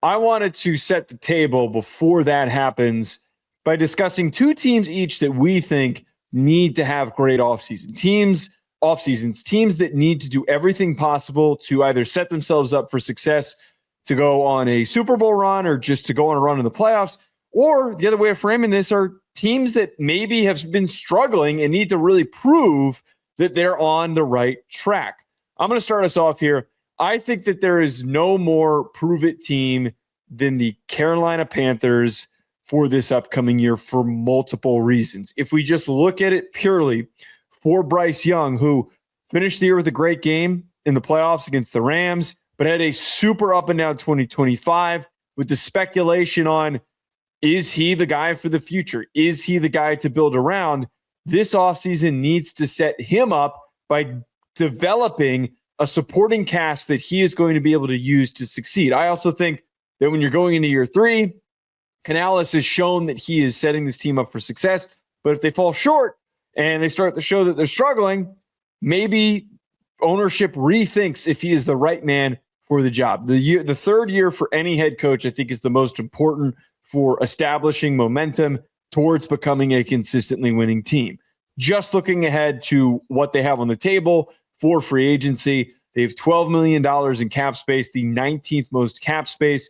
I wanted to set the table before that happens by discussing two teams each that we think need to have great offseasons, teams that need to do everything possible to either set themselves up for success, to go on a Super Bowl run, or just to go on a run in the playoffs. Or the other way of framing this are teams that maybe have been struggling and need to really prove that they're on the right track. I'm going to start us off here. I think that there is no more prove-it team than the Carolina Panthers for this upcoming year for multiple reasons. If we just look at it purely for Bryce Young, who finished the year with a great game in the playoffs against the Rams, but had a super up and down 2025 with the speculation on, is he the guy for the future? Is he the guy to build around? This offseason needs to set him up by developing a supporting cast that he is going to be able to use to succeed. I also think that when you're going into year 3, Canales has shown that he is setting this team up for success. But if they fall short and they start to show that they're struggling, maybe ownership rethinks if he is the right man for the job. The third year for any head coach, I think, is the most important for establishing momentum towards becoming a consistently winning team. Just looking ahead to what they have on the table for free agency, they have $12 million in cap space, the 19th most cap space.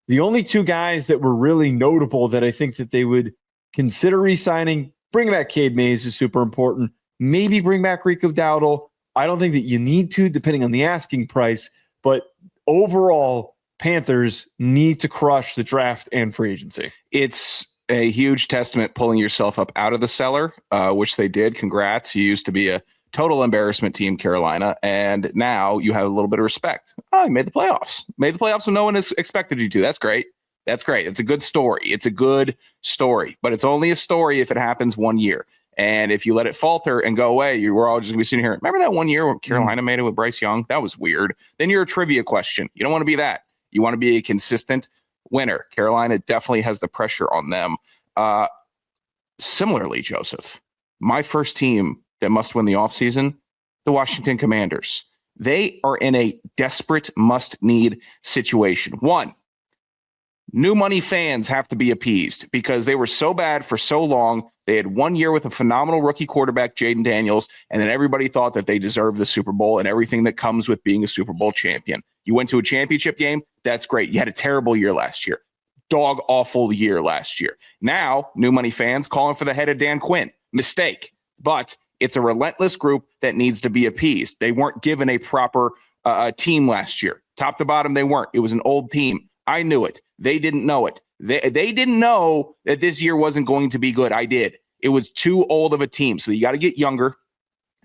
The only two guys that were really notable that I think that they would consider re-signing, bring back Cade Mays is super important. Maybe bring back Rico Dowdle. I don't think that you need to, depending on the asking price. But overall, Panthers need to crush the draft and free agency. It's a huge testament pulling yourself up out of the cellar, which they did. Congrats. You used to be a total embarrassment team, Carolina, and now you have a little bit of respect. Oh, you made the playoffs. Made the playoffs when no one has expected you to. That's great. That's great. It's a good story. It's a good story, but it's only a story if it happens one year. And if you let it falter and go away, we're all just going to be sitting here. Remember that one year when Carolina made it with Bryce Young? That was weird. Then you're a trivia question. You don't want to be that. You want to be a consistent winner. Carolina definitely has the pressure on them. Similarly, Joseph, my first team that must win the offseason, the Washington Commanders. They are in a desperate must-need situation. One, new money fans have to be appeased because they were so bad for so long. They had 1 year with a phenomenal rookie quarterback, Jaden Daniels, and then everybody thought that they deserved the Super Bowl and everything that comes with being a Super Bowl champion. You went to a championship game, that's great. You had a terrible year last year. Dog awful year last year. Now, new money fans calling for the head of Dan Quinn. Mistake. But it's a relentless group that needs to be appeased. They weren't given a proper team last year. Top to bottom, they weren't. It was an old team. I knew it. They didn't know it. They didn't know that this year wasn't going to be good. I did. It was too old of a team. So you got to get younger.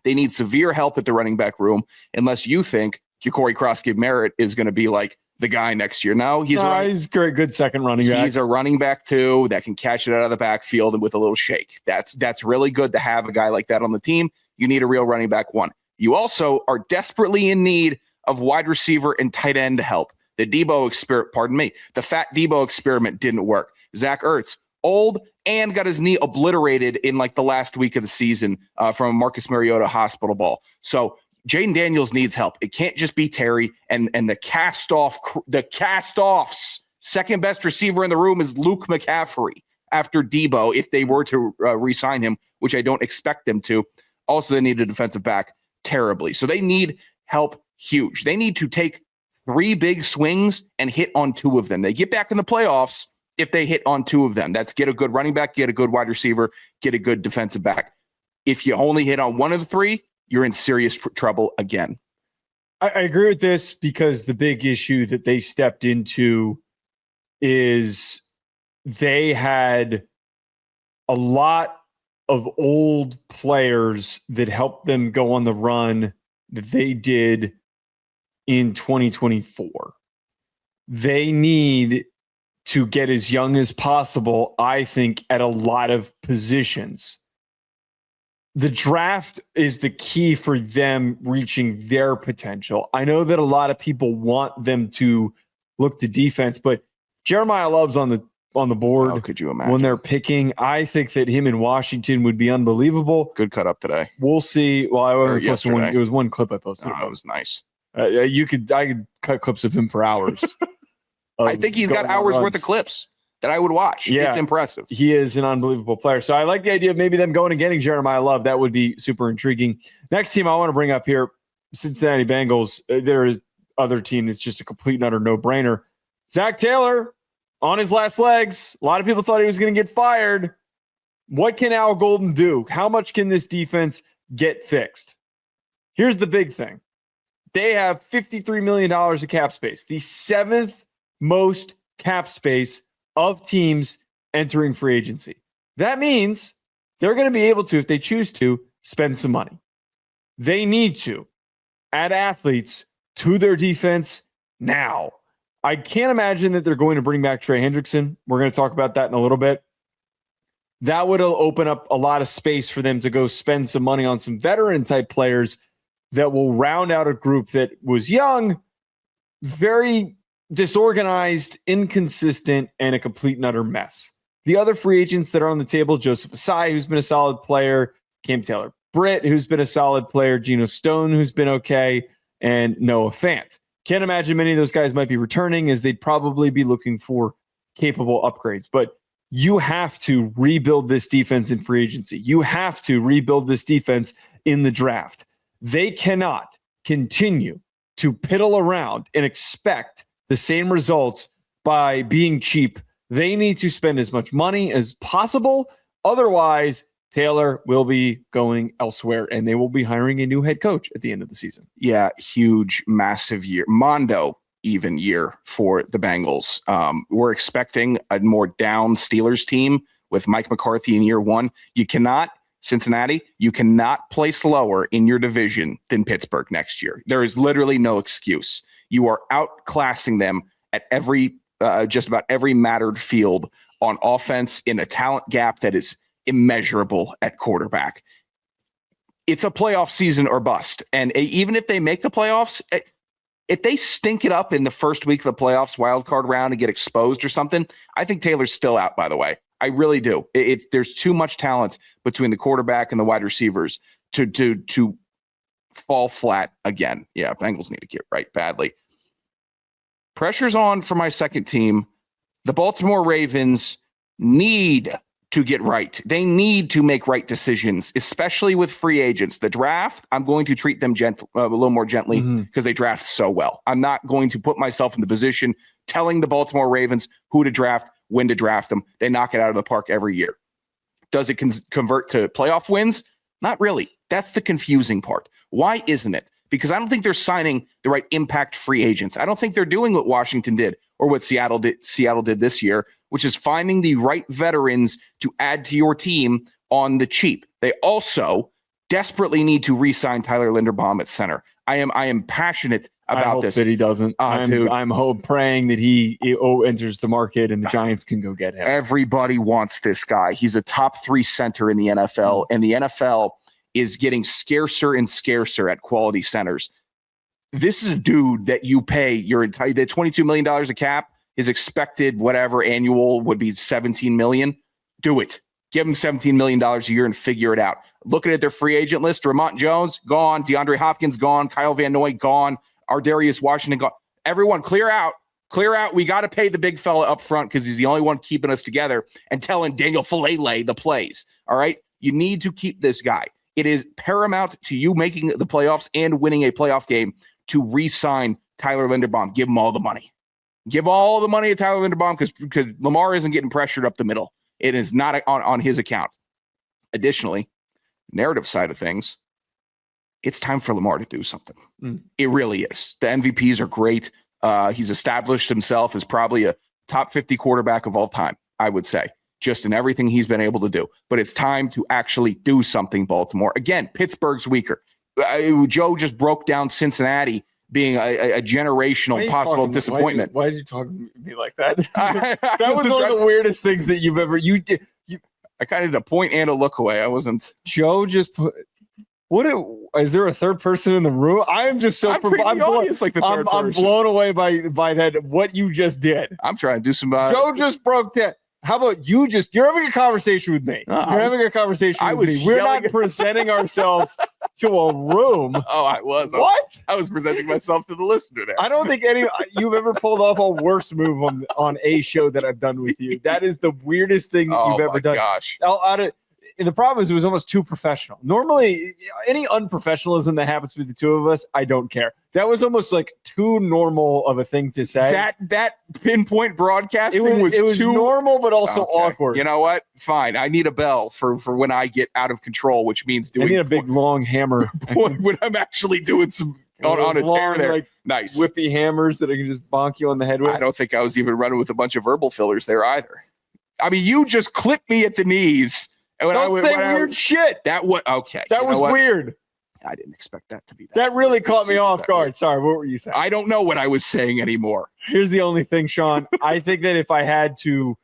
They need severe help at the running back room, unless you think Ja'Cory Cross-Merritt is going to be like the guy next year. No, he's a good second running back. He's a running back too that can catch it out of the backfield and with a little shake. That's really good to have a guy like that on the team. You need a real running back one. You also are desperately in need of wide receiver and tight end help. The fat Debo experiment didn't work. Zach Ertz, old and got his knee obliterated in like the last week of the season from a Marcus Mariota hospital ball. So Jaden Daniels needs help. It can't just be Terry and the cast-offs. Second best receiver in the room is Luke McCaffrey after Debo, if they were to re-sign him, which I don't expect them to. Also, they need a defensive back terribly. So they need help huge. They need to take 3 big swings and hit on 2 of them. They get back in the playoffs if they hit on 2 of them. That's get a good running back, get a good wide receiver, get a good defensive back. If you only hit on 1 of the 3, you're in serious trouble again. I agree with this because the big issue that they stepped into is they had a lot of old players that helped them go on the run that they did in 2024. They need to get as young as possible, I think, at a lot of positions. The draft is the key for them reaching their potential. I know that a lot of people want them to look to defense, but Jeremiah Love's on the board. How could you imagine? When they're picking, I think that him in Washington would be unbelievable. Good cut up today. We'll see. Well, I only posted one. It was one clip I posted. Oh, it was nice. I could cut clips of him for hours. I think he's got hours worth of clips that I would watch. Yeah, it's impressive. He is an unbelievable player. So I like the idea of maybe them going and getting Jeremiah Love. That would be super intriguing. Next team I want to bring up here, Cincinnati Bengals. There is other team that's just a complete and utter no-brainer. Zach Taylor on his last legs. A lot of people thought he was going to get fired. What can Al Golden do? How much can this defense get fixed? Here's the big thing. They have $53 million of cap space, the seventh most cap space of teams entering free agency. That means they're going to be able to, if they choose to, spend some money. They need to add athletes to their defense now. I can't imagine that they're going to bring back Trey Hendrickson. We're going to talk about that in a little bit. That would open up a lot of space for them to go spend some money on some veteran type players that will round out a group that was young, very disorganized, inconsistent, and a complete and utter mess. The other free agents that are on the table, Joseph Asai, who's been a solid player, Cam Taylor-Britt, who's been a solid player, Geno Stone, who's been okay, and Noah Fant. Can't imagine many of those guys might be returning, as they'd probably be looking for capable upgrades. But you have to rebuild this defense in free agency. You have to rebuild this defense in the draft. They cannot continue to piddle around and expect the same results by being cheap. They need to spend as much money as possible. Otherwise, Taylor will be going elsewhere, and they will be hiring a new head coach at the end of the season. Yeah, huge, massive year. Mondo even year for the Bengals. We're expecting a more down Steelers team with Mike McCarthy in year one. You cannot, Cincinnati, you cannot place lower in your division than Pittsburgh next year. There is literally no excuse. You are outclassing them at every, just about every mattered field on offense, in a talent gap that is immeasurable at quarterback. It's a playoff season or bust. And even if they make the playoffs, if they stink it up in the first week of the playoffs, wild card round, and get exposed or something, I think Taylor's still out, by the way. I really do. There's too much talent between the quarterback and the wide receivers to fall flat again. Yeah, Bengals need to get right badly. Pressure's on for my second team. The Baltimore Ravens need to get right. They need to make right decisions, especially with free agents. The draft, I'm going to treat them a little more gently because they draft so well. I'm not going to put myself in the position telling the Baltimore Ravens who to draft, when to draft them. They knock it out of the park every year. Does it convert to playoff wins? Not really. That's the confusing part. Why isn't it? Because I don't think they're signing the right impact free agents. I don't think they're doing what Washington did or what Seattle did this year, which is finding the right veterans to add to your team on the cheap. They also desperately need to re-sign Tyler Linderbaum at center. I am passionate about this. I hope that he doesn't. I'm praying that he enters the market and the Giants can go get him. Everybody wants this guy. He's a top 3 center in the NFL, and the NFL is getting scarcer and scarcer at quality centers. This is a dude that you pay your entire $22 million of cap. His expected whatever annual would be $17 million. Do it. Give him $17 million a year and figure it out. Looking at their free agent list, Ramont Jones, gone. DeAndre Hopkins, gone. Kyle Van Noy, gone. Ardarius Washington, gone. Everyone, clear out. Clear out. We got to pay the big fella up front because he's the only one keeping us together and telling Daniel Falele the plays. All right? You need to keep this guy. It is paramount to you making the playoffs and winning a playoff game to re-sign Tyler Linderbaum. Give him all the money. Give all the money to Tyler Linderbaum because Lamar isn't getting pressured up the middle. It is not on his account. Additionally, narrative side of things, it's time for Lamar to do something. It really is. The MVPs are great. He's established himself as probably a top 50 quarterback of all time, I would say, just in everything he's been able to do. But it's time to actually do something, Baltimore. Again, Pittsburgh's weaker. Joe just broke down Cincinnati being a generational possible disappointment. Why did you talk to me like that? That was one of the weirdest things that you've ever did. I kind of did a point and a look away. I wasn't. Joe just put. Is there a third person in the room? I am just so. I'm blown away by that. What you just did. I'm trying to do some. Joe just broke that. How about you just? You're having a conversation with me. You're having a conversation with me. We're not presenting ourselves to a room. Oh, I was. What? I was presenting myself to the listener there. I don't think you've ever pulled off a worse move on a show that I've done with you. That is the weirdest thing that you've ever done. Gosh. And the problem is it was almost too professional. Normally, any unprofessionalism that happens between the two of us, I don't care. That was almost like too normal of a thing to say. That pinpoint broadcasting was too normal, but also okay. awkward. You know what? Fine. I need a bell for when I get out of control, which means doing. I need a big long hammer when I'm actually doing some on a long, tear there. Like, nice whippy hammers that I can just bonk you on the head with. I don't think I was even running with a bunch of verbal fillers there either. I mean, you just clipped me at the knees. Don't say weird shit. That was okay. That was weird. I didn't expect that to be that. That really caught me off guard. Sorry, what were you saying? I don't know what I was saying anymore. Here's the only thing, Sean. I think that if I had to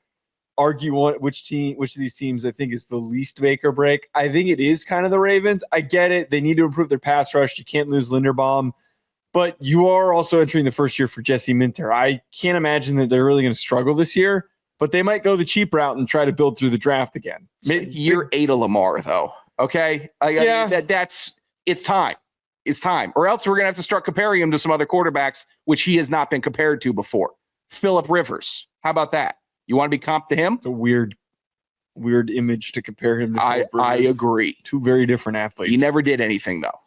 argue which of these teams I think is the least make or break, I think it is kind of the Ravens. I get it. They need to improve their pass rush. You can't lose Linderbaum. But you are also entering the first year for Jesse Minter. I can't imagine that they're really going to struggle this year. But they might go the cheap route and try to build through the draft again. Like year 8 of Lamar, though. Okay, it's time. It's time, or else we're gonna have to start comparing him to some other quarterbacks, which he has not been compared to before. Phillip Rivers, how about that? You want to be comped to him? It's a weird image to compare him to. I agree. Two very different athletes. He never did anything though.